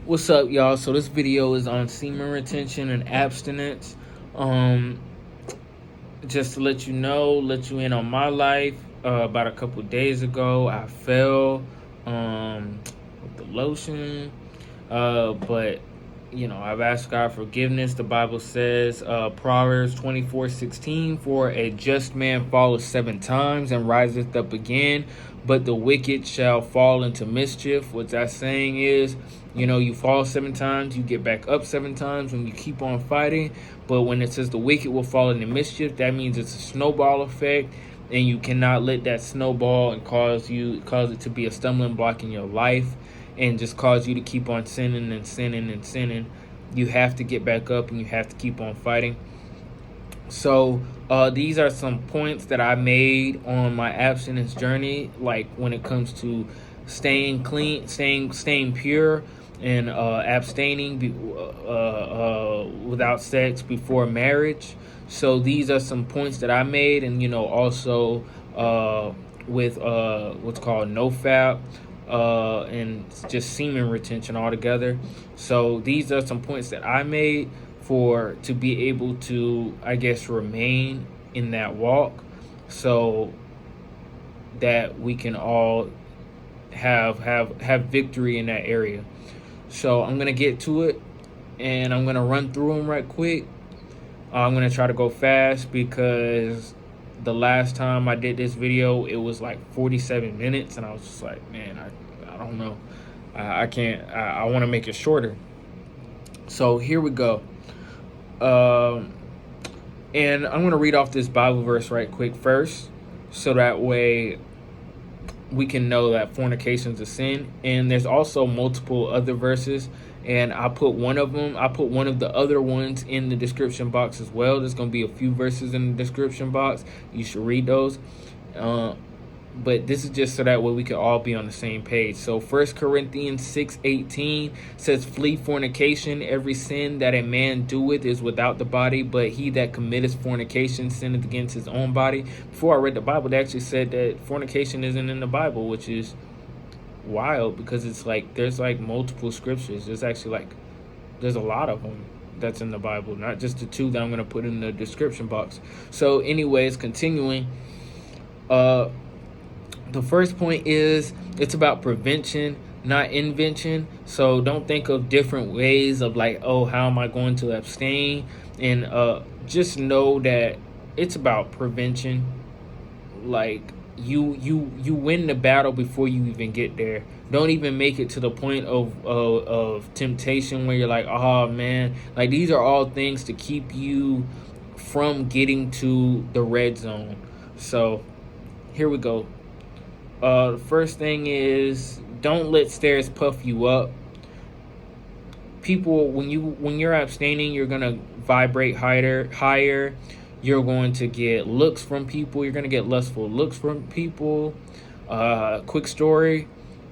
What's up, y'all? So this video is on semen retention and abstinence. Just to let you in on my life. About a couple days ago, I fell with the lotion. But I've asked God forgiveness. The Bible says, Proverbs 24:16, for a just man falleth 7 times and riseth up again, but the wicked shall fall into mischief. What that saying is, you fall 7 times, you get back up 7 times when you keep on fighting. But when it says the wicked will fall into mischief, that means it's a snowball effect, and you cannot let that snowball and cause it to be a stumbling block in your life and just cause you to keep on sinning and sinning and sinning. You have to get back up and you have to keep on fighting. So these are some points that I made on my abstinence journey, like when it comes to staying clean, staying pure, and abstaining without sex before marriage. So these are some points that I made, and also with what's called nofap, and just semen retention altogether. So these are some points that I made to be able to, I guess, remain in that walk, so that we can all have victory in that area. So I'm gonna get to it, and I'm gonna run through them right quick. I'm gonna try to go fast because the last time I did this video, it was like 47 minutes, and I was just like, man, I don't know. I can't. I want to make it shorter. So here we go. And I'm going to read off this Bible verse right quick first, so that way we can know that fornication is a sin. And there's also multiple other verses, and I put one of the other ones in the description box as well. There's going to be a few verses in the description box. You should read those. But this is just so that way we can all be on the same page. So 1 Corinthians 6:18 says, flee fornication. Every sin that a man doeth is without the body, but he that committeth fornication sinneth against his own body. Before I read the Bible, they actually said that fornication isn't in the Bible, which is wild, because it's like there's like multiple scriptures. There's a lot of them that's in the Bible, not just the 2 that I'm going to put in the description box. So anyways, continuing, the first point is it's about prevention, not invention. So don't think of different ways of like, oh, how am I going to abstain? And just know that it's about prevention. Like you win the battle before you even get there. Don't even make it to the point of temptation where you're like, oh man, like these are all things to keep you from getting to the red zone. So here we go. The first thing is, don't let stares puff you up. People, when you're abstaining, you're gonna vibrate higher. You're going to get looks from people. You're gonna get lustful looks from people. Quick story.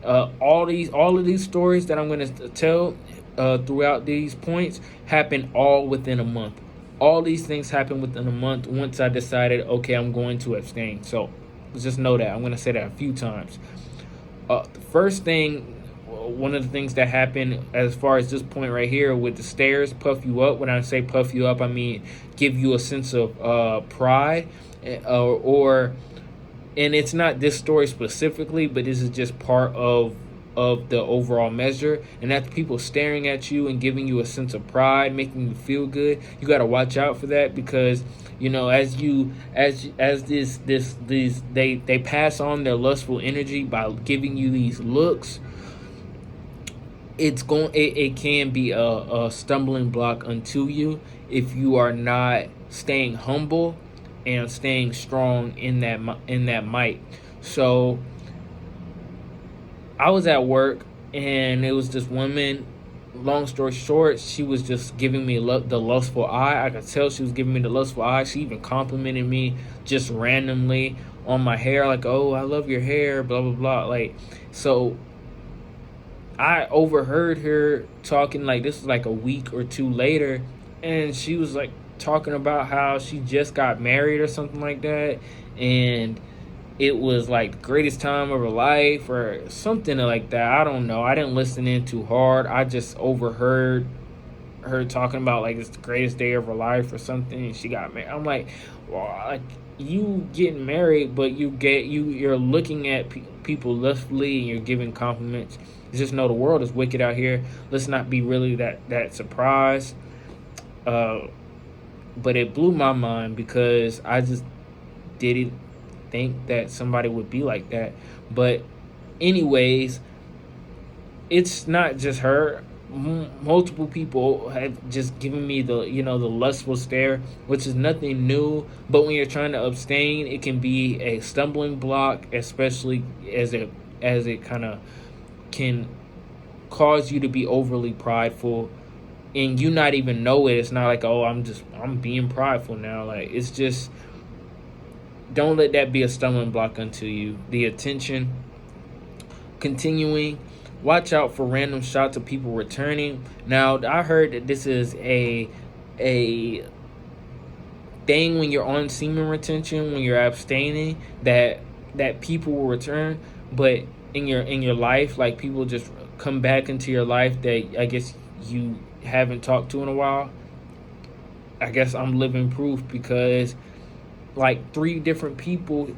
All of these stories that I'm gonna tell throughout these points happen all within a month. All these things happen within a month once I decided, okay, I'm going to abstain. So just know that. I'm going to say that a few times. The first thing, one of the things that happened as far as this point right here with the stares puff you up. When I say puff you up, I mean give you a sense of pride, and it's not this story specifically, but this is just part of the overall measure, and that's people staring at you and giving you a sense of pride, making you feel good. You got to watch out for that, because as they pass on their lustful energy by giving you these looks, it can be a stumbling block unto you if you are not staying humble and staying strong in that might. So I was at work, and it was this woman. Long story short, she was just giving me the lustful eye. I could tell she was giving me the lustful eye. She even complimented me just randomly on my hair, like, oh, I love your hair, blah, blah, blah. Like, so I overheard her talking, like, this was like a week or 2 later, and she was like talking about how she just got married or something like that, and it was like the greatest time of her life or something like that. I don't know. I didn't listen in too hard. I just overheard her talking about like it's the greatest day of her life or something. And she got married. I'm like, well, like you getting married, but you're looking at people lustfully and you're giving compliments. Just know the world is wicked out here. Let's not be really that surprised. But it blew my mind because I just didn't think that somebody would be like that. But anyways, it's not just her. Multiple people have just given me the lustful stare, which is nothing new. But when you're trying to abstain, it can be a stumbling block, especially as it kind of can cause you to be overly prideful, and you not even know it. It's not like, oh, I'm being prideful now. Like, it's just, don't let that be a stumbling block unto you. The attention. Continuing, watch out for random shots of people returning. Now, I heard that this is a thing when you're on semen retention, when you're abstaining, that people will return. But in your life, like, people just come back into your life that I guess you haven't talked to in a while. I guess I'm living proof, because like 3 different people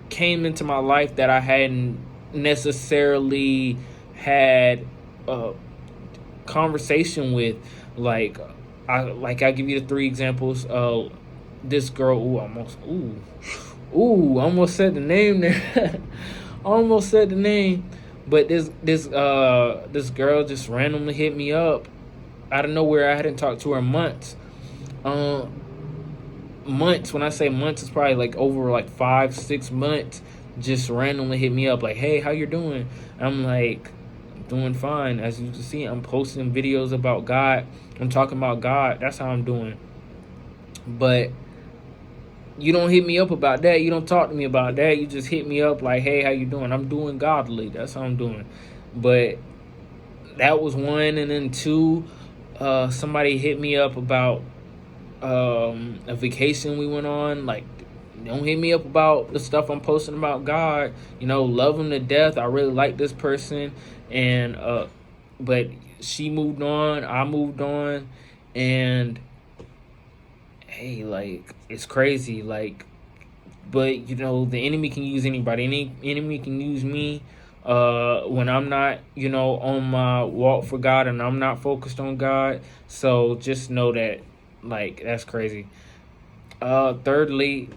came into my life that I hadn't necessarily had a conversation with. Like I give you the 3 examples. This girl, almost said the name there. Almost said the name. But this girl just randomly hit me up out of nowhere. I hadn't talked to her in months. Months. When I say months, it's probably like over like 5-6 months. Just randomly hit me up like, "Hey, how you doing?" I'm like, "Doing fine." As you can see, I'm posting videos about God. I'm talking about God. That's how I'm doing. But you don't hit me up about that. You don't talk to me about that. You just hit me up like, "Hey, how you doing?" I'm doing godly. That's how I'm doing. But that was 1. And then 2, somebody hit me up about a vacation we went on. Like, don't hit me up about the stuff I'm posting about God. Love him to death. I really like this person. And but she moved on, I moved on, and hey, like, it's crazy. Like, but the enemy can use anybody. Any enemy can use me when I'm not on my walk for God and I'm not focused on God. So just know that, like, that's crazy. Thirdly,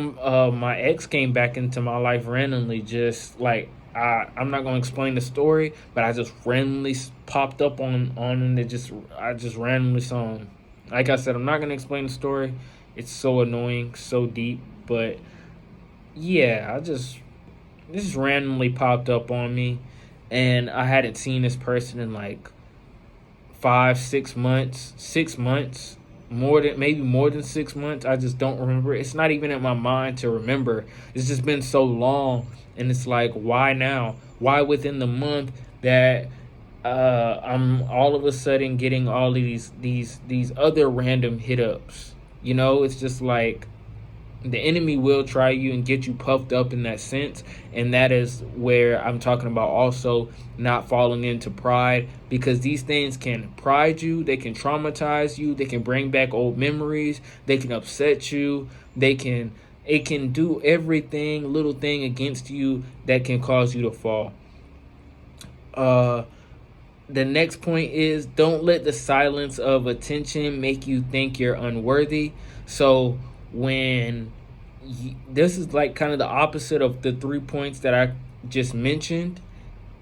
my ex came back into my life randomly. Just like, I'm not gonna explain the story, but I just randomly popped up on and I just randomly saw him. Like I said, I'm not gonna explain the story. It's so annoying, so deep. But yeah, this just randomly popped up on me, and I hadn't seen this person in like 5-6 months, 6 months, more than 6 months. I just don't remember. It's not even in my mind to remember. It's just been so long, and it's like, why now? Why within the month that I'm all of a sudden getting all of these other random hit ups? It's just like, the enemy will try you and get you puffed up in that sense. And that is where I'm talking about also not falling into pride, because these things can pride you, they can traumatize you, they can bring back old memories, they can upset you, it can do everything, little thing against you that can cause you to fall. The next point is, don't let the silence of attention make you think you're unworthy. So this is like kind of the opposite of the 3 points that I just mentioned,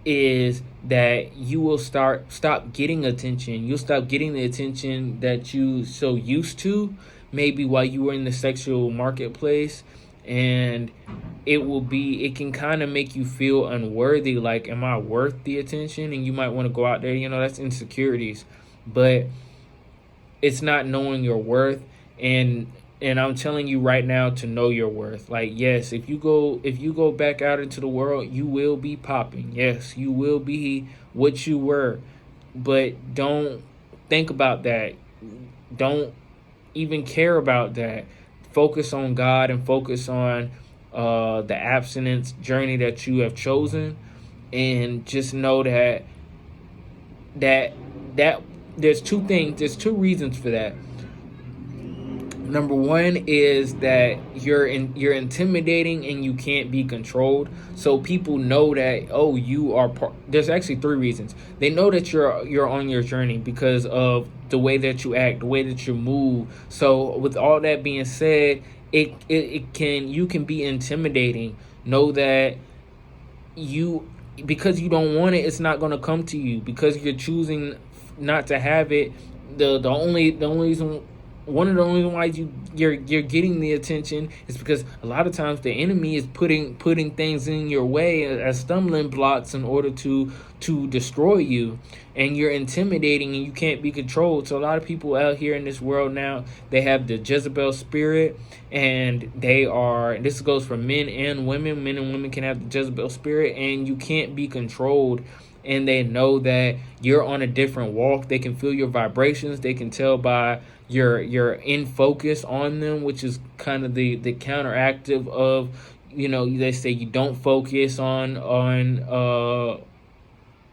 is that you will stop getting attention. You'll stop getting the attention that you so used to, maybe while you were in the sexual marketplace, and it can kind of make you feel unworthy. Like, am I worth the attention? And you might want to go out there, that's insecurities. But it's not knowing your worth. And I'm telling you right now to know your worth. Like, yes, if you go back out into the world, you will be popping. Yes, you will be what you were. But don't think about that. Don't even care about that. focus on God and focus on the abstinence journey that you have chosen, and just know that there's two reasons for that. Number one is that you're intimidating and you can't be controlled. So people know that, oh, you are there's actually three reasons. They know that you're on your journey because of the way that you act, the way that you move. So with all that being said, you can be intimidating. Know that because you don't want it, it's not going to come to you. Because you're choosing not to have it, the only reason, one of the only why you're getting the attention is because a lot of times the enemy is putting things in your way as stumbling blocks in order to destroy you, and you're intimidating and you can't be controlled. So a lot of people out here in this world now, they have the Jezebel spirit, and this goes for men and women. Men and women can have the Jezebel spirit, and you can't be controlled. And they know that you're on a different walk. They can feel your vibrations. They can tell by you're in focus on them, which is kind of the counteractive of, they say you don't focus on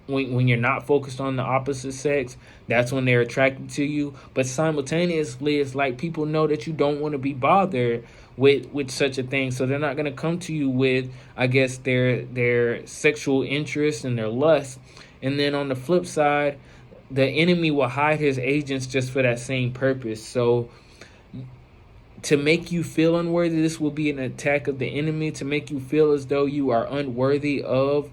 when you're not focused on the opposite sex. That's when they're attracted to you. But simultaneously, it's like people know that you don't want to be bothered with such a thing, so they're not going to come to you with, I guess, their sexual interest and their lust. And then on the flip side, the enemy will hide his agents just for that same purpose. So to make you feel unworthy, this will be an attack of the enemy to make you feel as though you are unworthy of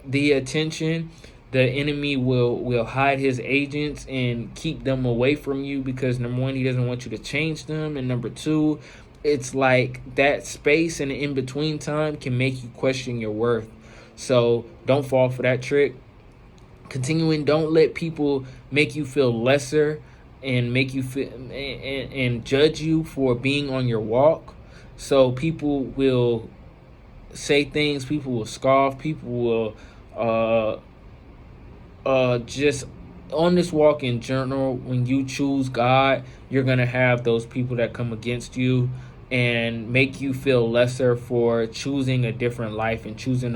the attention. The enemy will hide his agents and keep them away from you because, number one, he doesn't want you to change them, and number two, it's like that space and the in-between time can make you question your worth. So don't fall for that trick. Continuing, don't let people make you feel lesser and make you feel and judge you for being on your walk. So people will say things, people will scoff, people will just on this walk in general. When you choose God, you're gonna have those people that come against you and make you feel lesser for choosing a different life and choosing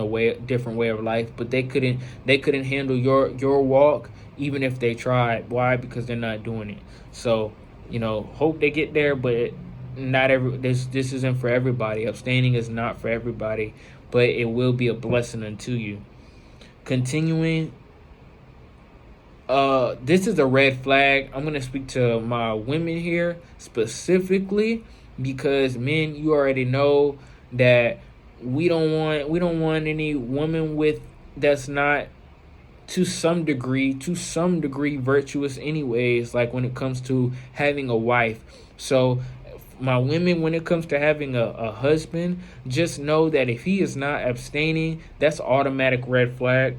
different way of life. But they couldn't handle your walk, even if they tried. Why? Because they're not doing it. So, hope they get there, but this isn't for everybody. Abstaining is not for everybody, but it will be a blessing unto you. Continuing, this is a red flag. I'm gonna speak to my women here specifically, because men, you already know that we don't want any woman that's not to some degree virtuous anyways, like when it comes to having a wife. So my women, when it comes to having a husband, just know that if he is not abstaining, that's automatic red flag.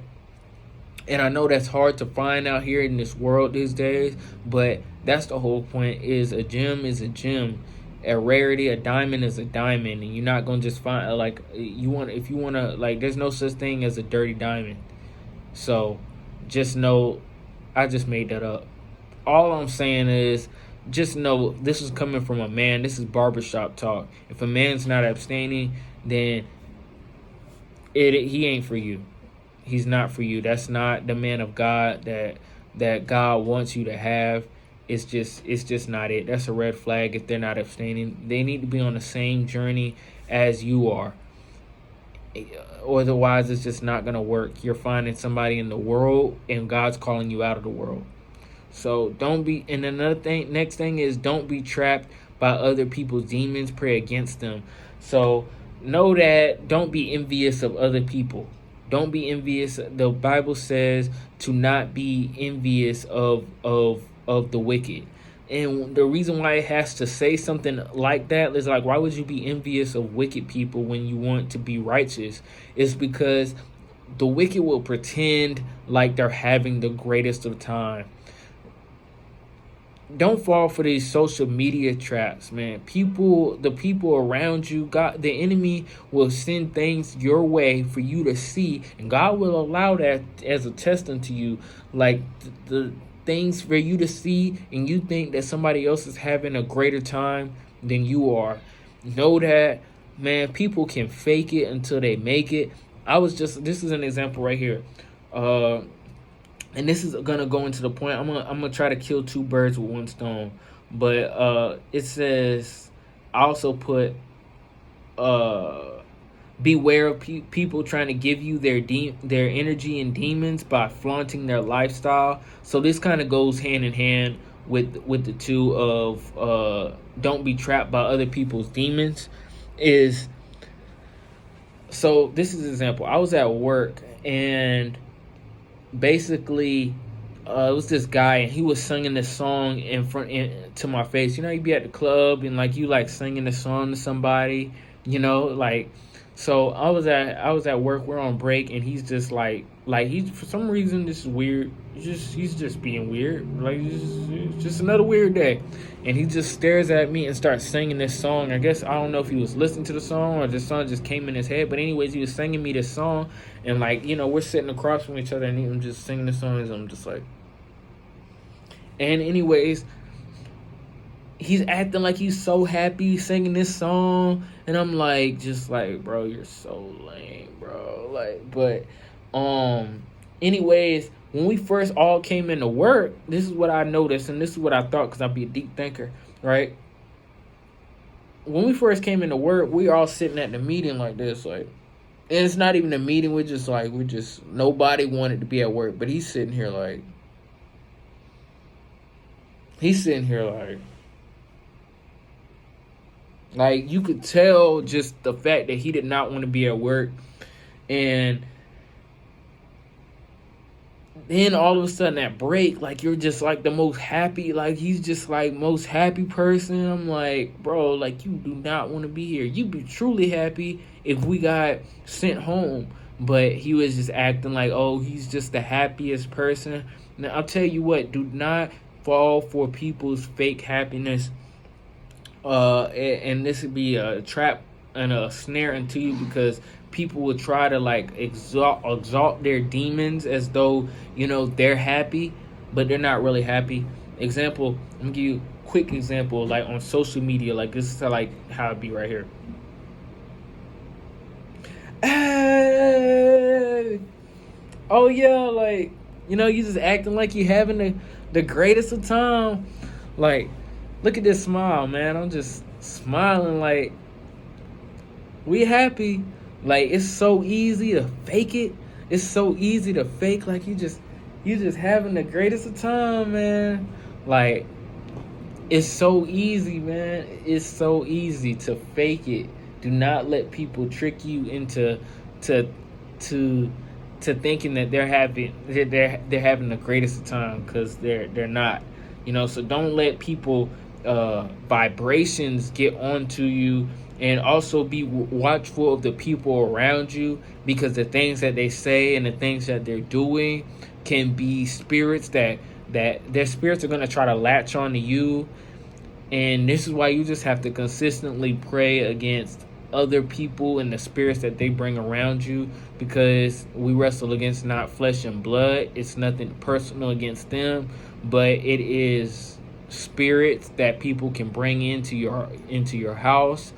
And I know that's hard to find out here in this world these days, but that's the whole point. Is a gem is a gem. A rarity, a diamond is a diamond, and you're not gonna just find if you wanna there's no such thing as a dirty diamond. So just know, I just made that up. All I'm saying is, just know this is coming from a man. This is barbershop talk. If a man's not abstaining, then he ain't for you. He's not for you. That's not the man of God that God wants you to have. It's just not it. That's a red flag if they're not abstaining. They need to be on the same journey as you are. Otherwise, it's just not going to work. You're finding somebody in the world, and God's calling you out of the world. So don't be, and next thing is, don't be trapped by other people's demons. Pray against them. So know that, don't be envious of other people. Don't be envious. The Bible says to not be envious of the wicked. And the reason why it has to say something like that is like, why would you be envious of wicked people when you want to be righteous? It's because the wicked will pretend like they're having the greatest of time. Don't fall for these social media traps, man. The people around you, God, the enemy will send things your way for you to see, and God will allow that as a test unto you, like the things for you to see, and you think that somebody else is having a greater time. than you are. Know that, man, people can fake it until they make it. This is an example right here. And this is gonna go into the point. I'm gonna try to kill two birds with one stone. But it says, I also put beware of people trying to give you their energy and demons by flaunting their lifestyle. So this kind of goes hand in hand with the two of don't be trapped by other people's demons. So this is an example. I was at work, and basically it was this guy, and he was singing this song to my face. You know, you'd be at the club and like you like singing the song to somebody, you know, like. So I was at work. We're on break, and he's just like he's, for some reason, this is weird. He's just being weird. Like it's just another weird day, and he just stares at me and starts singing this song. I guess I don't know if he was listening to the song or the song just came in his head. But anyways, he was singing me this song, and like, you know, we're sitting across from each other, and I'm just singing the song, and I'm just like. And anyways, he's acting like he's so happy singing this song, and I'm like, just like, bro, you're so lame, bro. Like, but anyways, when we first all came into work, this is what I noticed, and this is what I thought, because I'd be a deep thinker, right? When we first came into work, we all sitting at the meeting like this, like, and it's not even a meeting. We're just nobody wanted to be at work, but he's sitting here like you could tell just the fact that he did not want to be at work. And then all of a sudden at break, like, you're just like the most happy, like he's just like most happy person. I'm like, bro, like, you do not want to be here. You'd be truly happy if we got sent home. But he was just acting like, oh, he's just the happiest person. Now, I'll tell you what, do not fall for people's fake happiness. And this would be a trap and a snare into you, because people will try to like exalt their demons as though, you know, they're happy, but they're not really happy. Example, I'm gonna give you a quick example, like on social media. Like, this is how it be right here. Hey, oh yeah, like, you know, you just acting like you're having the greatest of time. Like, look at this smile, man. I'm just smiling like we happy. Like, it's so easy to fake it. It's so easy to fake like you just having the greatest of time, man. Like, it's so easy, man. It's so easy to fake it. Do not let people trick you into thinking that they're having the greatest of time, because they're not. You know, so don't let people vibrations get onto you, and also be watchful of the people around you, because the things that they say and the things that they're doing can be spirits that their spirits are going to try to latch on to you. And this is why you just have to consistently pray against other people and the spirits that they bring around you, because we wrestle against not flesh and blood. It's nothing personal against them, but it is spirits that people can bring into your house.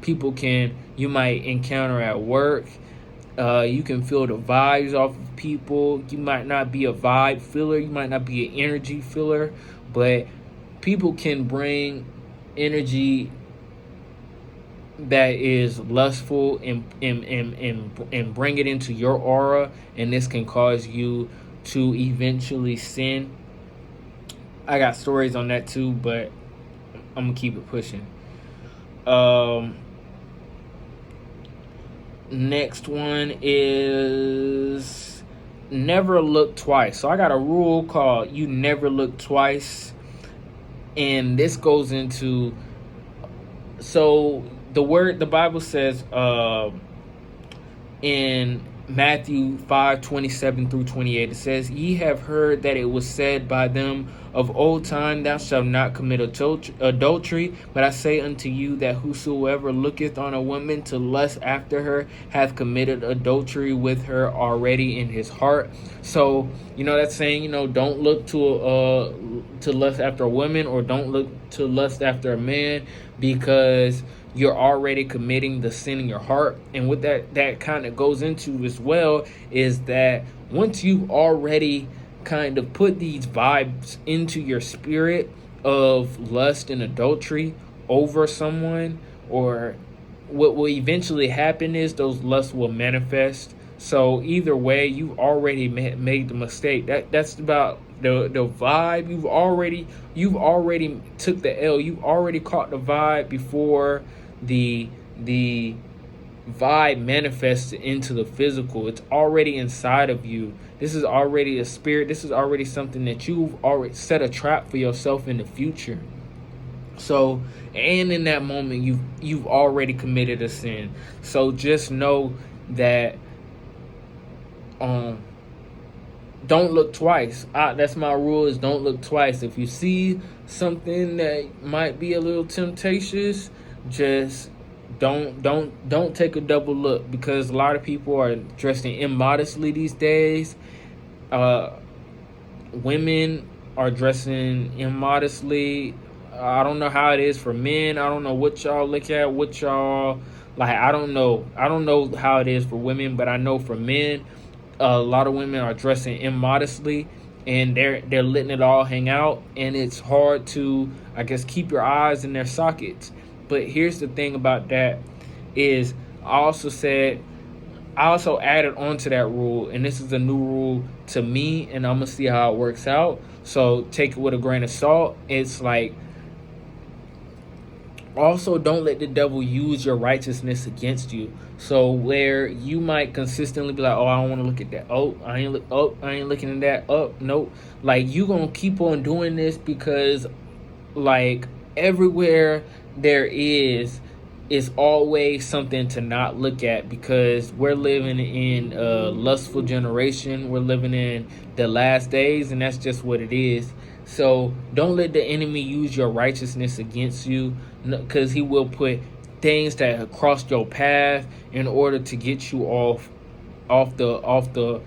You might encounter at work. You can feel the vibes off of people. You might not be a vibe filler. You might not be an energy filler, but people can bring energy that is lustful and bring it into your aura, and this can cause you to eventually sin. I got stories on that too, but I'm gonna keep it pushing. Next one is never look twice. So I got a rule called you never look twice, and this goes into, so the Bible says in Matthew 5:27-28. It says, "Ye have heard that it was said by them of old time, Thou shalt not commit adultery. But I say unto you that whosoever looketh on a woman to lust after her hath committed adultery with her already in his heart." So, that's saying, don't look to lust after a woman, or don't look to lust after a man, because you're already committing the sin in your heart. And what that kind of goes into as well is that once you've already kind of put these vibes into your spirit of lust and adultery over someone, or what will eventually happen is those lusts will manifest. So either way, you've already made the mistake. That's about the vibe. You've already took the L. You've already caught the vibe before the vibe manifests into the physical. It's already inside of you. This is already a spirit. This is already something that you've already set a trap for yourself in the future. So, and in that moment, you've already committed a sin. So just know that don't look twice. That's my rule, is don't look twice. If you see something that might be a little temptatious, just don't take a double look, because a lot of people are dressing immodestly these days. Women are dressing immodestly. I don't know how it is for men. I don't know what y'all look at, what y'all like. I don't know how it is for women, but I know for men, a lot of women are dressing immodestly, and they're letting it all hang out, and it's hard to, I guess, keep your eyes in their sockets. But here's the thing about that is I also added onto that rule, and this is a new rule to me, and I'm gonna see how it works out. So take it with a grain of salt. It's like, also don't let the devil use your righteousness against you. So where you might consistently be like, oh, I don't want to look at that. I ain't looking at that. Nope. Like, you gonna keep on doing this because, like, everywhere there is always something to not look at, because we're living in a lustful generation. We're living in the last days, and that's just what it is. So don't let the enemy use your righteousness against you, because he will put things that cross your path in order to get you off the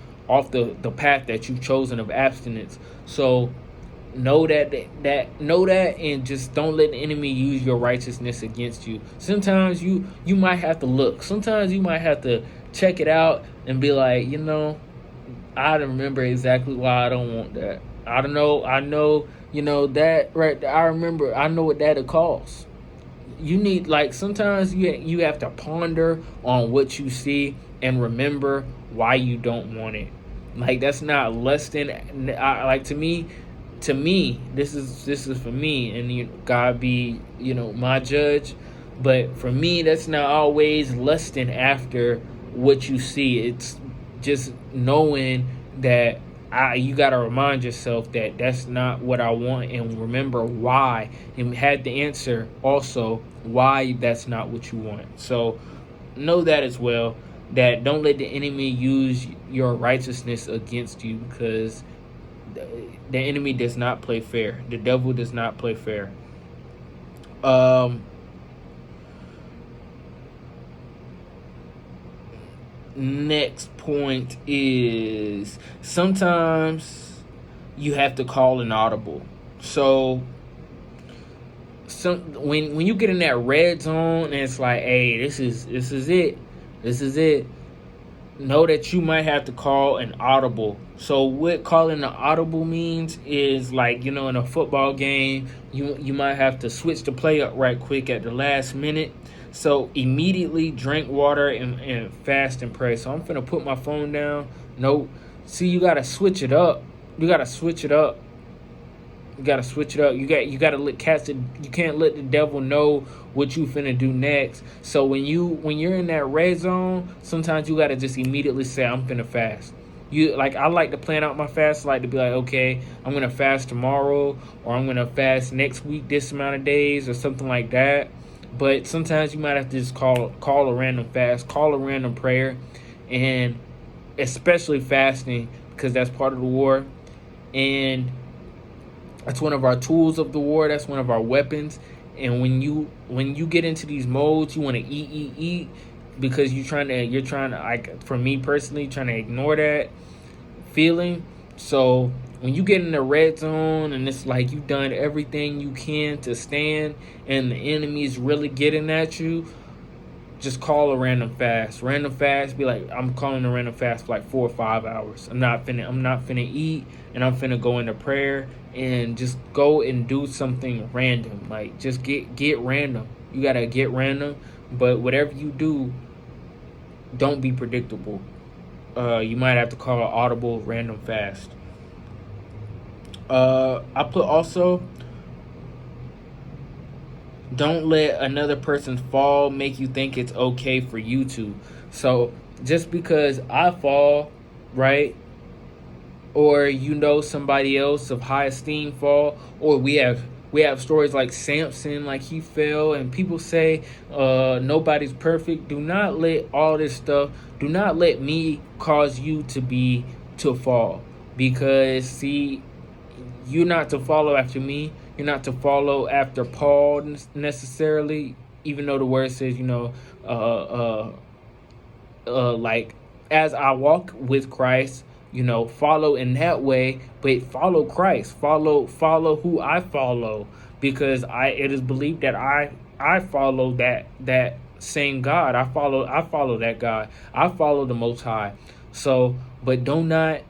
path that you've chosen of abstinence. So know that, and just don't let the enemy use your righteousness against you. Sometimes you might have to look. Sometimes you might have to check it out and be like, I don't remember exactly why I don't want that. I don't know. I know, that right there. I know what that'll cost. You need, like, sometimes you have to ponder on what you see and remember why you don't want it. Like, that's not less than, like, to me, this is for me, and God be, my judge. But for me, that's not always lusting after what you see. It's just knowing that you got to remind yourself that that's not what I want, and remember why, and had the answer also why that's not what you want. So know that as well, that don't let the enemy use your righteousness against you, because the enemy does not play fair. The devil does not play fair. Next point is sometimes you have to call an audible. So when you get in that red zone and it's like, hey, this is it. Know that you might have to call an audible. So what calling an audible means is, like, in a football game, you might have to switch the play up right quick at the last minute. So immediately drink water and fast and pray. So I'm finna put my phone down. No, see, you gotta switch it up. You gotta you can't let the devil know what you finna do next. So when you're in that red zone, sometimes you gotta just immediately say, I'm finna fast. I like to plan out my fast. I like to be like, okay, I'm gonna fast tomorrow, or I'm gonna fast next week this amount of days, or something like that. But sometimes you might have to just call a random fast, call a random prayer, and especially fasting, because that's part of the war, and that's one of our tools of the war. That's one of our weapons. And when you get into these modes, you want to eat, because you're trying to, like, for me personally, trying to ignore that feeling. So when you get in the red zone and it's like you've done everything you can to stand, and the enemy is really getting at you, just call a random fast. Random fast, be like, I'm calling a random fast for like 4 or 5 hours. I'm not finna eat, and I'm finna go into prayer and just go and do something random. Like, just get random. You gotta get random, but whatever you do, don't be predictable. You might have to call an audible random fast. I put also, don't let another person's fall make you think it's okay for you to. So just because I fall, right, or somebody else of high esteem fall, or we have stories like Samson, like he fell, and people say nobody's perfect. Do not let all this stuff, do not let me cause you to fall, because see, you're not to follow after me. You're not to follow after Paul necessarily, even though the word says, like, as I walk with Christ, follow in that way, but follow Christ, follow who I follow, because it is believed that I follow that same God. I follow that God. I follow the Most High. So, but do not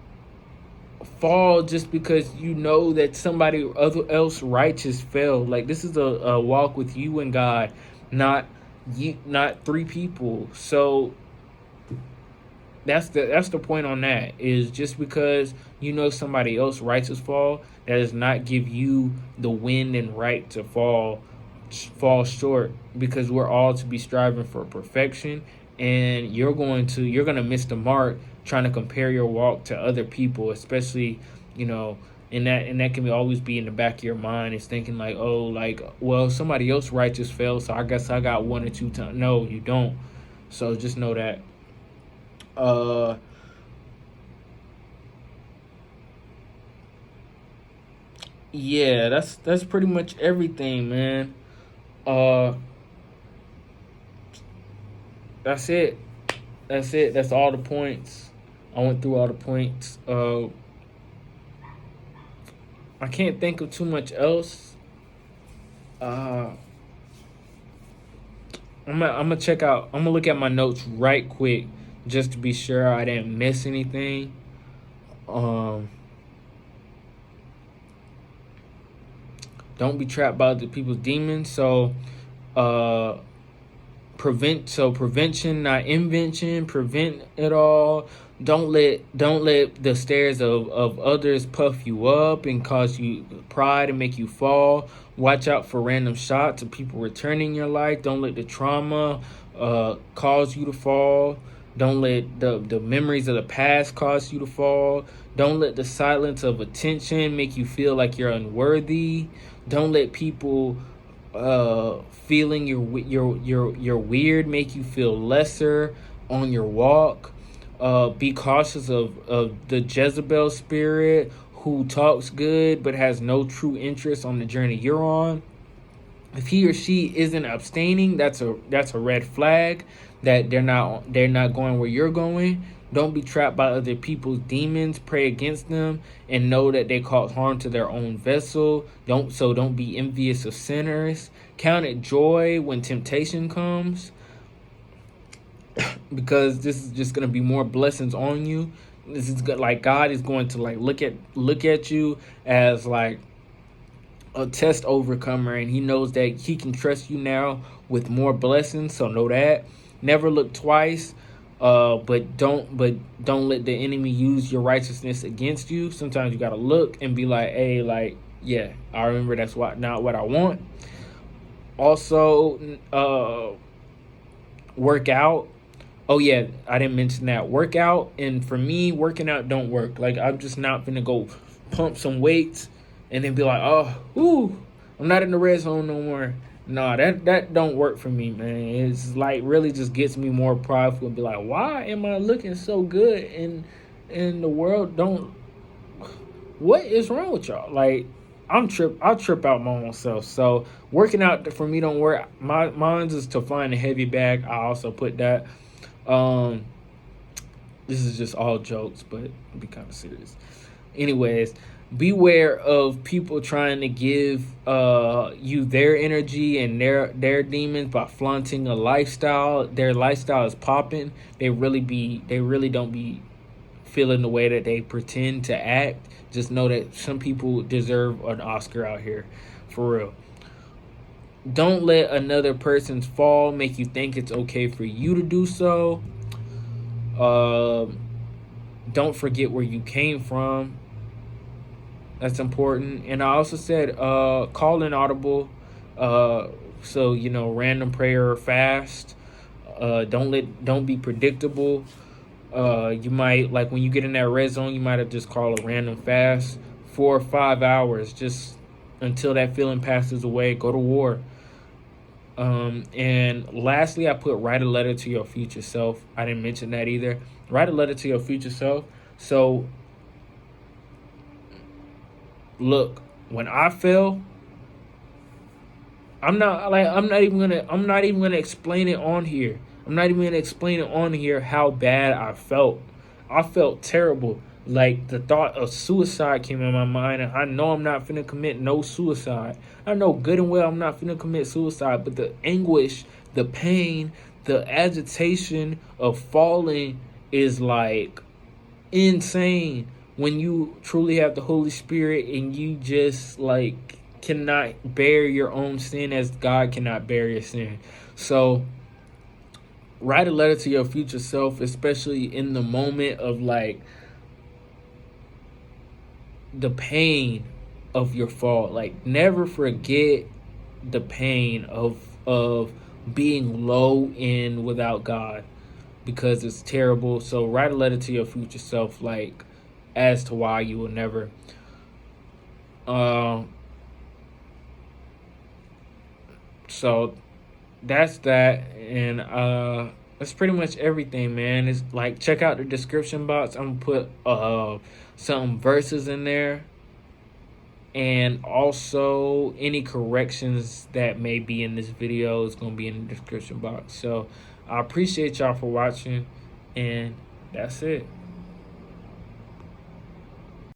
fall just because you know that somebody else righteous fell. Like, this is a walk with you and God, not 3 people. So that's the point on that, is just because somebody else righteous fall, that does not give you the wind and right to fall short, because we're all to be striving for perfection, and you're gonna miss the mark trying to compare your walk to other people, especially and that can always be in the back of your mind, is thinking like, oh, like, well, somebody else righteous fell, so I guess I got 1 or 2 times. No, you don't. So just know that. Yeah, that's pretty much everything, man. That's it. That's all the points. I went through all the points. I can't think of too much else. I'm gonna check out. I'm gonna look at my notes right quick, just to be sure I didn't miss anything. Don't be trapped by other people's demons. So, prevention, not invention. Prevent it all. Don't let the stares of others puff you up and cause you pride and make you fall. Watch out for random shots of people returning your life. Don't let the trauma cause you to fall. Don't let the memories of the past cause you to fall. Don't let the silence of attention make you feel like you're unworthy. Don't let people feeling you're weird make you feel lesser on your walk. Be cautious of the Jezebel spirit, who talks good but has no true interest on the journey you're on. If he or she isn't abstaining, that's a red flag that they're not going where you're going. Don't be trapped by other people's demons. Pray against them and know that they cause harm to their own vessel. Don't be envious of sinners. Count it joy when temptation comes, because this is just going to be more blessings on you. This is good. Like, God is going to look at you as like a test overcomer, and he knows that he can trust you now with more blessings. So know that. Never look twice. But don't let the enemy use your righteousness against you. Sometimes you gotta look and be like, hey, like, yeah, I remember that's not what I want. Also, work out. Oh yeah, I didn't mention that. Workout, and for me, working out don't work. Like, I'm just not gonna go pump some weights and then be like, oh, ooh, I'm not in the red zone no more. No, that don't work for me, man. It's like really just gets me more prideful and be like, why am I looking so good in the world? Don't What is wrong with y'all? Like, I'll trip out my own self. So working out for me don't work. Mine's is to find a heavy bag. I also put that. Um, this is just all jokes, but be kind of serious. Anyways, beware of people trying to give you their energy and their demons by flaunting a lifestyle. Their lifestyle is popping. They really don't be feeling the way that they pretend to act. Just know that some people deserve an Oscar out here, for real. Don't let another person's fall make you think it's okay for you to do so. Don't forget where you came from. That's important. And I also said call in Audible. So random prayer or fast. Don't be predictable. You might, like, when you get in that red zone, you might have just called a random fast 4 or 5 hours just until that feeling passes away. Go to war. And lastly, I put write a letter to your future self. I didn't mention that either. Write a letter to your future self. So look, when I fell, I'm not even gonna explain it on here. I'm not even gonna explain it on here how bad I felt. I felt terrible. Like, the thought of suicide came in my mind, and I know I'm not finna commit no suicide. I know good and well I'm not finna commit suicide, but the anguish, the pain, the agitation of falling is like insane when you truly have the Holy Spirit and you just like cannot bear your own sin as God cannot bear your sin. So write a letter to your future self, especially in the moment of like the pain of your fall. Like, never forget the pain of being low in without God, because it's terrible. So write a letter to your future self, like, as to why you will never. So that's that, and that's pretty much everything, man. It's like, check out the description box. I'm gonna put some verses in there, and also any corrections that may be in this video is gonna be in the description box. So I appreciate y'all for watching, and that's it.